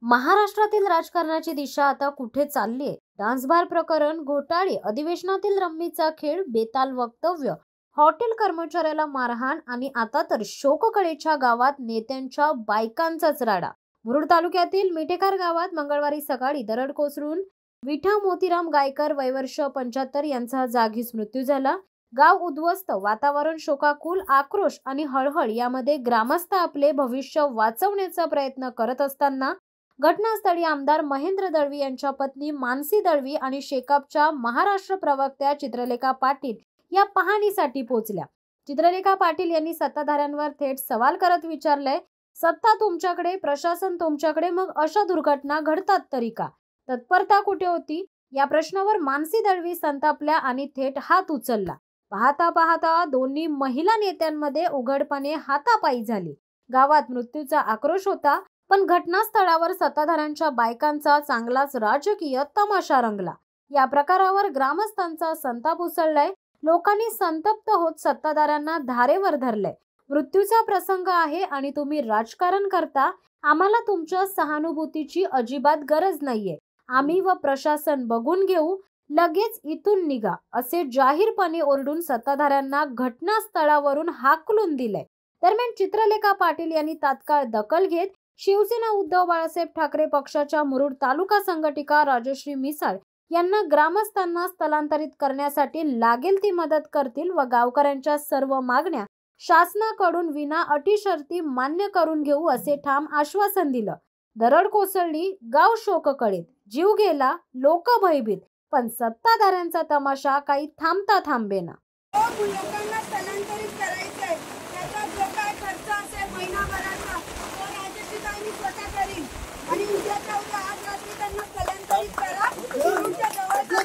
महाराष्ट्रातील राजकारणाची दिशा आता कुठे चालली आहे? डान्सबार प्रकरण, घोटाळे, अधिवेशनातील रम्मीचा खेळ, बेताल वक्तव्य, हॉटेल कर्मचाऱ्याला मारहाण आणि आता तर शोककळेच्या गावात नेत्यांच्या बायकांचाच राडा. मुरुड तालुक्यातील मिठेकार गावात मंगळवारी सकाळी दरड कोसळून विठा मोतीराम गायकर वय वर्ष 75 यांचा जागीच मृत्यू झाला. गाव उद्ध्वस्त, वातावरण शोकाकुल, आक्रोश आणि हळहळ यामध्ये ग्रामस्थ आपले भविष्य वाचवण्याचा प्रयत्न करत असताना घटनास्थळी आमदार महेंद्र दळवी यांच्या पत्नी मानसी दळवी आणि शेकापच्या महाराष्ट्र प्रवक्त्या चित्रलेखा पाटील या पाहणीसाठी पोहोचल्या. चित्रलेखा पाटील यांनी सत्ताधाऱ्यांवर थेट सवाल करत विचारलंय, सत्ता तुमच्याकडे, प्रशासन तुमच्याकडे, मग अशा दुर्घटना घडतात तरी का? तत्परता कुठे होती? या प्रश्नावर मानसी दळवी संतापल्या आणि थेट हात उचलला. पाहता पाहता दोन्ही महिला नेत्यांमध्ये उघडपणे हातापायी झाली. गावात मृत्यूचा आक्रोश होता, पण घटनास्थळावर सत्ताधाऱ्यांच्या बायकांचा चांगलाच राजकीय तमाशा रंगला. या प्रकारावर ग्रामस्थांचा संताप उसळलाय. लोकांनी संतप्त होत सत्ताधाऱ्यांना धारेवर धरलंय. मृत्यूचा प्रसंग आहे आणि तुम्ही राजकारण करता. आम्हाला तुमच्या सहानुभूतीची अजिबात गरज नाहीये. आम्ही व प्रशासन बघून घेऊ, लगेच इथून निघा, असे जाहीरपणे ओरडून सत्ताधाऱ्यांना घटनास्थळावरून हाकलून दिलंय. दरम्यान चित्रलेखा पाटील यांनी तात्काळ दखल घेत शिवसेना उद्धव बाळासाहेब ठाकरे पक्षाच्या मुरुड तालुका संघटिका राजश्री मिसाळ यांना ग्रामस्थांना स्थलांतरित करण्यासाठी लागेल ती मदत करतील व गावकऱ्यांच्या सर्व मागण्या शासनाकडून विना अटी शर्ती मान्य करून घेऊ, असे ठाम आश्वासन दिलं. दरड कोसळली, गाव शोककळीत, जीव गेला, लोक भयभीत, पण सत्ताधाऱ्यांचा तमाशा काही थांबता थांबेना. लोकांना स्थलांतरित करायचंय, त्याचा जो काय खर्च असेल महिनाभराचा तो राजश्रीताईंनी स्वतः करीन आणि उद्याच्या उद्या आज रात्री त्यांना स्थलांतरित करा. मुरुडच्या जवळच्या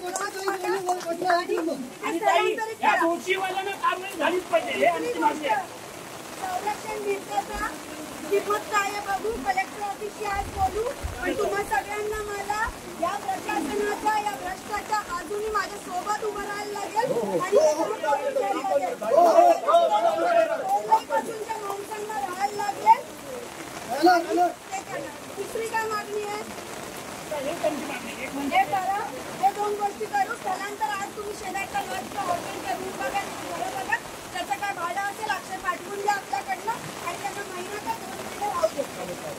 संरक्षण मिळण्याचा किंमत काय आहे बघू, कलेक्टर ऑफिसशी आज बोलू. पण तुम्हा सगळ्यांना मला या प्रशासनाचा, या भ्रष्टाच्या अजूनही माझ्या सोबत उभं राहायला लागेल आणि माणसांना राहायला लागेल. दुसरी काय मागणी आहे? हे करा, हे दोन गोष्टी करू. स्थलांतर आज तुम्ही शेजारच्या लॉजच्या हॉटेलच्या रूम बघा, घरं बघा, त्याचं काय भाडं असेल अक्षर पाठवून द्या आपल्याकडनं आणि त्यांना महिना का 2 महिने राहू दे.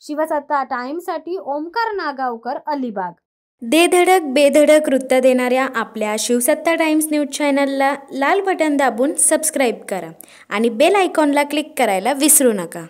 शिवसत्ता टाइम्ससाठी ओमकार नागावकर, अलिबाग. धडक बेधडक वृत्त देणाऱ्या आपल्या शिवसत्ता टाइम्स न्यूज चॅनलला लाल बटन दाबून सबस्क्राईब करा आणि बेल आयकॉनला क्लिक करायला विसरू नका.